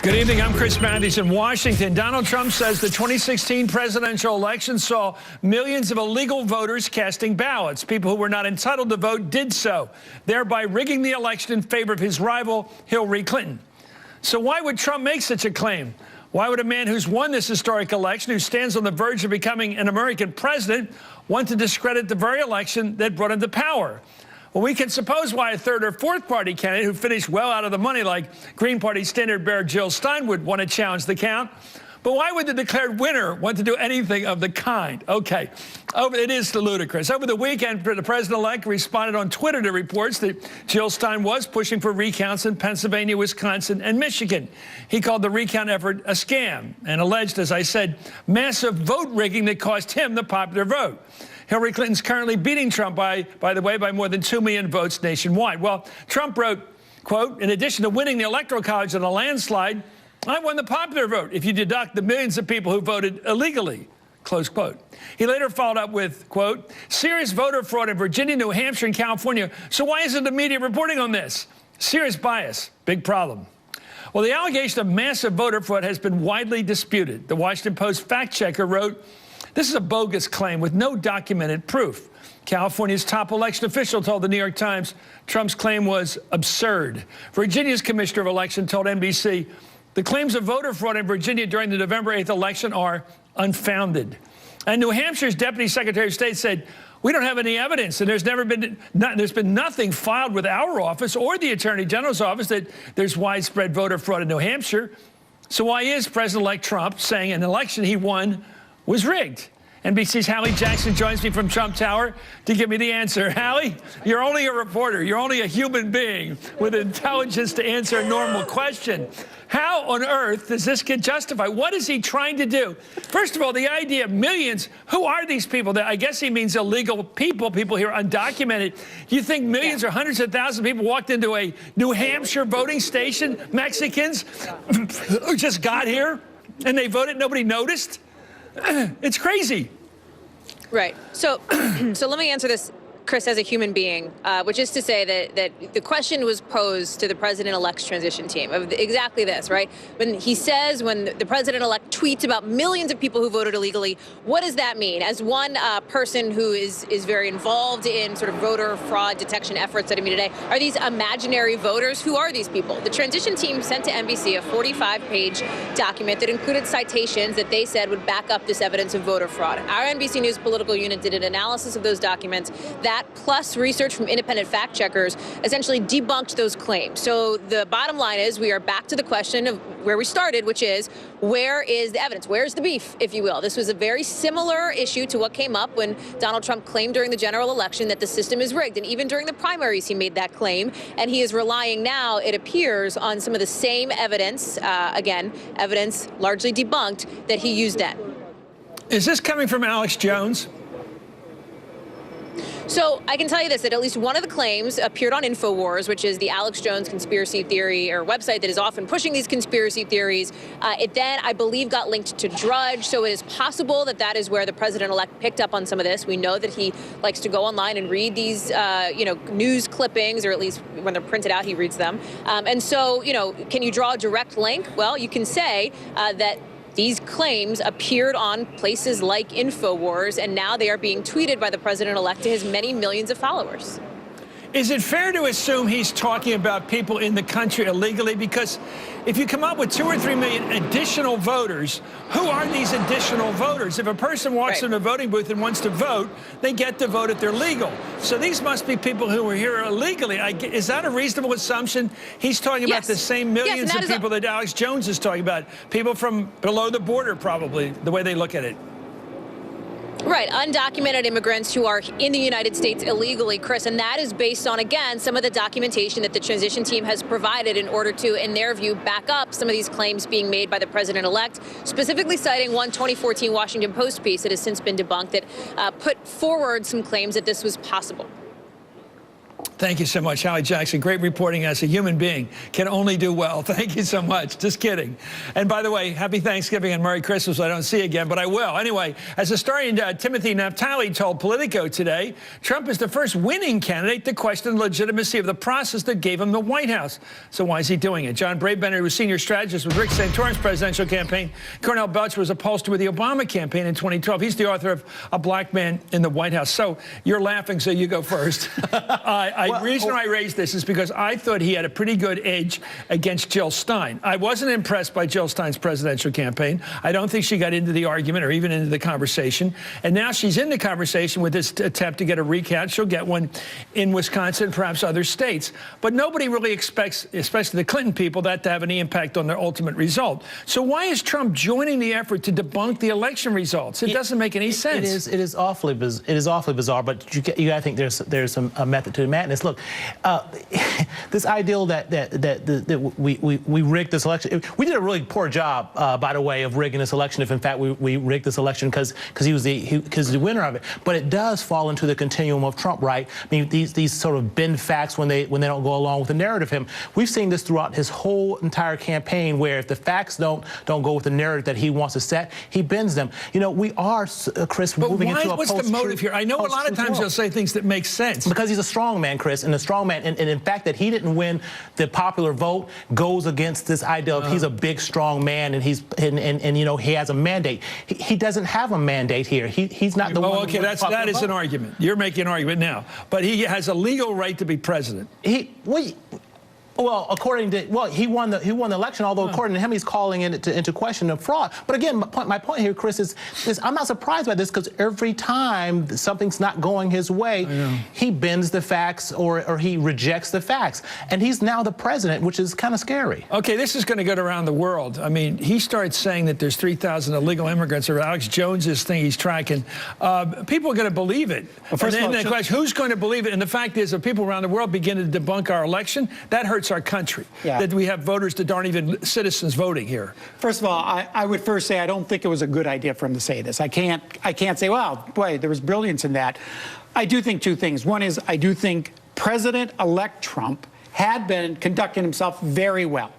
Good evening. I'm Chris Matthews in Washington. Donald Trump says the 2016 presidential election saw millions of illegal voters casting ballots. People who were not entitled to vote did so, thereby rigging the election in favor of his rival, Hillary Clinton. So why would Trump make such a claim? Why would a man who's won this historic election, who stands on the verge of becoming an American president, want to discredit the very election that brought him to power? Well, we can suppose why a third or fourth party candidate who finished well out of the money, like Green Party standard bearer Jill Stein, would want to challenge the count. But why would the declared winner want to do anything of the kind? Okay, it is ludicrous. Over the weekend, the president-elect responded on Twitter to reports that Jill Stein was pushing for recounts in Pennsylvania, Wisconsin, and Michigan. He called the recount effort a scam and alleged, as I said, massive vote rigging that cost him the popular vote. Hillary Clinton's currently beating Trump, by the way, by more than 2 million votes nationwide. Well, Trump wrote, quote, in addition to winning the Electoral College in a landslide, I won the popular vote if you deduct the millions of people who voted illegally, close quote. He later followed up with, quote, serious voter fraud in Virginia, New Hampshire, and California. So why isn't the media reporting on this? Serious bias, big problem. Well, the allegation of massive voter fraud has been widely disputed. The Washington Post fact checker wrote, this is a bogus claim with no documented proof. California's top election official told the New York Times Trump's claim was absurd. Virginia's commissioner of election told NBC the claims of voter fraud in Virginia during the November 8th election are unfounded. And New Hampshire's deputy secretary of state said, we don't have any evidence, and there's been nothing filed with our office or the attorney general's office that there's widespread voter fraud in New Hampshire. So why is President-elect Trump saying an election he won was rigged? NBC's Hallie Jackson joins me from Trump Tower to give me the answer. Hallie, you're only a reporter. You're only a human being with intelligence to answer a normal question. How on earth does this get justified? What is he trying to do? First of all, the idea of millions, who are these people? I guess he means illegal people here undocumented. You think millions or hundreds of thousands of people walked into a New Hampshire voting station, Mexicans who just got here and they voted, nobody noticed? It's crazy. Right. So, so let me answer this, Chris, as a human being, which is to say that the question was posed to the president-elect's transition team of exactly this, right? When he says, when the president-elect tweets about millions of people who voted illegally, what does that mean? As one person who is very involved in sort of voter fraud detection efforts at me today, are these imaginary voters? Who are these people? The transition team sent to NBC a 45-page document that included citations that they said would back up this evidence of voter fraud. Our NBC News political unit did an analysis of those documents. That plus research from independent fact checkers essentially debunked those claims. So the bottom line is we are back to the question of where we started, which is where is the evidence? Where's the beef, if you will? This was a very similar issue to what came up when Donald Trump claimed during the general election that the system is rigged. And even during the primaries, he made that claim. And he is relying now, it appears, on some of the same evidence, again, evidence largely debunked, that he used then. Is this coming from Alex Jones? So I can tell you this, that at least one of the claims appeared on InfoWars, which is the Alex Jones conspiracy theory or website that is often pushing these conspiracy theories. It then, I believe, got linked to Drudge. So it is possible that that is where the president-elect picked up on some of this. We know that he likes to go online and read these, news clippings, or at least when they're printed out, he reads them. And so, can you draw a direct link? Well, you can say that these claims appeared on places like InfoWars, and now they are being tweeted by the president-elect to his many millions of followers. Is it fair to assume he's talking about people in the country illegally? Because if you come up with 2 or 3 million additional voters, who are these additional voters? If a person walks in a voting booth and wants to vote, they get to vote if they're legal. So these must be people who are here illegally. Is that a reasonable assumption? He's talking about the same millions of people that Alex Jones is talking about. People from below the border, probably, the way they look at it. Right, undocumented immigrants who are in the United States illegally, Chris, and that is based on, again, some of the documentation that the transition team has provided in order to, in their view, back up some of these claims being made by the president-elect, specifically citing one 2014 Washington Post piece that has since been debunked that put forward some claims that this was possible. Thank you so much, Hallie Jackson. Great reporting as a human being. Can only do well. Thank you so much. Just kidding. And by the way, happy Thanksgiving and Merry Christmas. I don't see you again, but I will. Anyway, as historian Timothy Naftali told Politico today, Trump is the first winning candidate to question the legitimacy of the process that gave him the White House. So why is he doing it? John Brabender was senior strategist with Rick Santorum's presidential campaign. Cornell Belcher was a pollster with the Obama campaign in 2012. He's the author of A Black Man in the White House. So you're laughing, so you go first. The reason I raised this is because I thought he had a pretty good edge against Jill Stein. I wasn't impressed by Jill Stein's presidential campaign. I don't think she got into the argument or even into the conversation. And now she's in the conversation with this attempt to get a recount. She'll get one in Wisconsin, perhaps other states. But nobody really expects, especially the Clinton people, that to have any impact on their ultimate result. So why is Trump joining the effort to debunk the election results? It doesn't make any sense. It is awfully bizarre, but you got to think there's a method to the madness. Look, this ideal that we rigged this election. We did a really poor job, by the way, of rigging this election. If in fact we rigged this election because he was the winner of it. But it does fall into the continuum of Trump, right? I mean, these sort of bend facts when they don't go along with the narrative. We've seen this throughout his whole entire campaign, where if the facts don't go with the narrative that he wants to set, he bends them. You know, we are, Chris, moving into a post-truth. What's the motive here? I know a lot of times you'll say things that make sense. Because he's a strong man, Chris, and a strong man, and in fact that he didn't win the popular vote goes against this idea of he's a big, strong man, and you know, he has a mandate. He doesn't have a mandate here. He's not the one. Oh, okay, that is an argument. You're making an argument now, but he has a legal right to be president. Well, he won the election. Although according to him, he's calling it into question of fraud. But again, my point here, Chris, is I'm not surprised by this, because every time something's not going his way, he bends the facts or he rejects the facts, and he's now the president, which is kind of scary. Okay, this is going to go around the world. I mean, he starts saying that there's 3,000 illegal immigrants, or Alex Jones's thing he's tracking. People are going to believe it. Well, first of all, the question, who's going to believe it? And the fact is, if people around the world begin to debunk our election, that hurts our country, that we have voters that aren't even citizens voting here. First of all, I would first say I don't think it was a good idea for him to say this. I can't say, well, boy, there was brilliance in that. I do think two things. One is, I do think President-elect Trump had been conducting himself very well.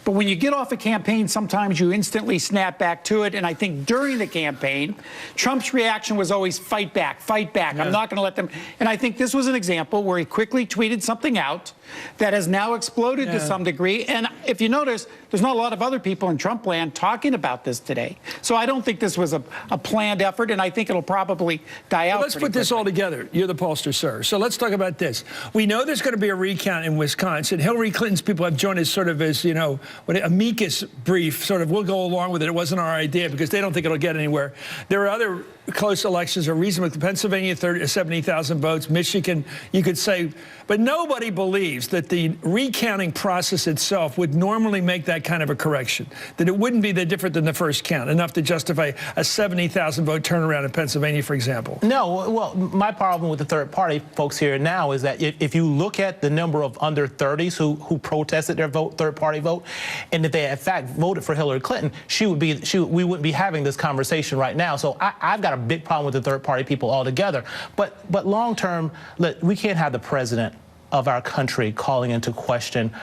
But when you get off a campaign, sometimes you instantly snap back to it. And I think during the campaign, Trump's reaction was always fight back, fight back. Yeah. I'm not going to let them. And I think this was an example where he quickly tweeted something out that has now exploded to some degree. And if you notice, there's not a lot of other people in Trump land talking about this today. So I don't think this was a planned effort, and I think it'll probably die out. Let's put this all together. You're the pollster, sir. So let's talk about this. We know there's going to be a recount in Wisconsin. Hillary Clinton's people have joined us sort of as, you know, amicus brief, sort of, we'll go along with it. It wasn't our idea, because they don't think it'll get anywhere. There are other close elections, are reasonable. Pennsylvania, 70,000 votes. Michigan, you could say. But nobody believes that the recounting process itself would normally make that kind of a correction, that it wouldn't be that different than the first count, enough to justify a 70,000 vote turnaround in Pennsylvania, for example. No, well, my problem with the third party folks here now is that if you look at the number of under 30s who protested their third party vote, and if they in fact voted for Hillary Clinton, we wouldn't be having this conversation right now. So I've got a big problem with the third party people altogether. But long term, look, we can't have the president of our country calling into question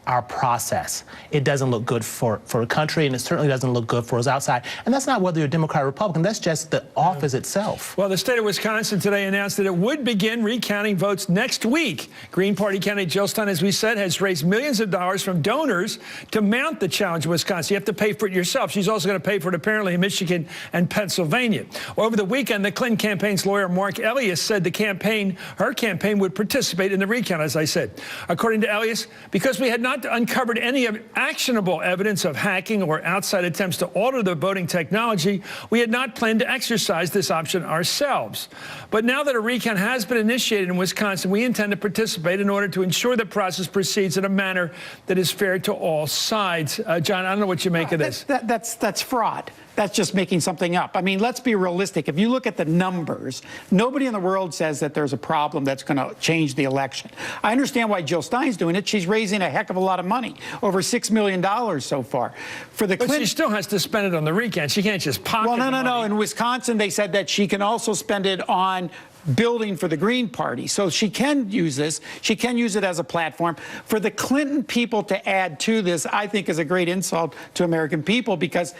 our process. It doesn't look good for a country, and it certainly doesn't look good for us outside. And that's not whether you're Democrat or Republican. That's just the office itself. Well, the state of Wisconsin today announced that it would begin recounting votes next week. Green Party candidate Jill Stein, as we said, has raised millions of dollars from donors to mount the challenge in Wisconsin. You have to pay for it yourself. She's also going to pay for it apparently in Michigan and Pennsylvania. Well, over the weekend, the Clinton campaign's lawyer Mark Elias said her campaign would participate in the recount, as I said. According to Elias, because we had not uncovered any actionable evidence of hacking or outside attempts to alter the voting technology, we had not planned to exercise this option ourselves. But now that a recount has been initiated in Wisconsin, we intend to participate in order to ensure the process proceeds in a manner that is fair to all sides. John, I don't know what you make of this. That's fraud. That's just making something up. I mean, let's be realistic. If you look at the numbers, nobody in the world says that there's a problem that's going to change the election. I understand why Jill Stein's doing it. She's raising a heck of a lot of money, over $6 million so far. But she still has to spend it on the recount. She can't just pocket the money. No. In Wisconsin, they said that she can also spend it on building for the Green Party. So she can use this. She can use it as a platform. For the Clinton people to add to this, I think is a great insult to American people, because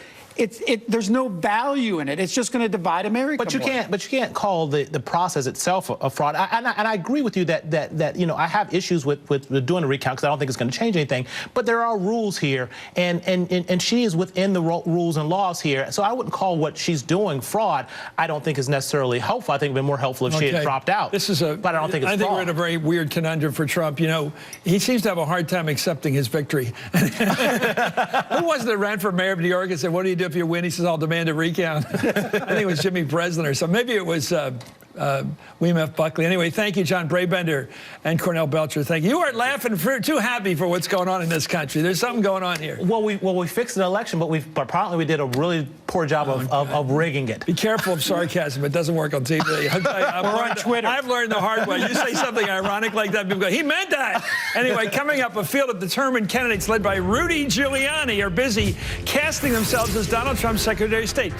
there's no value in it. It's just going to divide America. But you can't call the process itself a fraud. And I agree with you that you know, I have issues with doing a recount, because I don't think it's going to change anything. But there are rules here, and she is within the rules and laws here. So I wouldn't call what she's doing fraud. I don't think is necessarily helpful. I think it would be more helpful if she had dropped out. This is but I don't think it's I think fraud. we're in a very weird conundrum for Trump. You know, he seems to have a hard time accepting his victory. Who was it that ran for mayor of New York and said, "What do you do if you win?" He says, "I'll demand a recount." I think it was Jimmy Breslin or something. Maybe it was William F. Buckley. Anyway, thank you, John Brabender and Cornell Belcher. Thank you. You aren't laughing, too happy for what's going on in this country. There's something going on here. Well, we fixed the election, but probably we did a really poor job of rigging it. Be careful of sarcasm. It doesn't work on TV. On Twitter. I've learned the hard way. You say something ironic like that, people go, "He meant that." Anyway, coming up, a field of determined candidates led by Rudy Giuliani are busy casting themselves as Donald Trump's Secretary of State.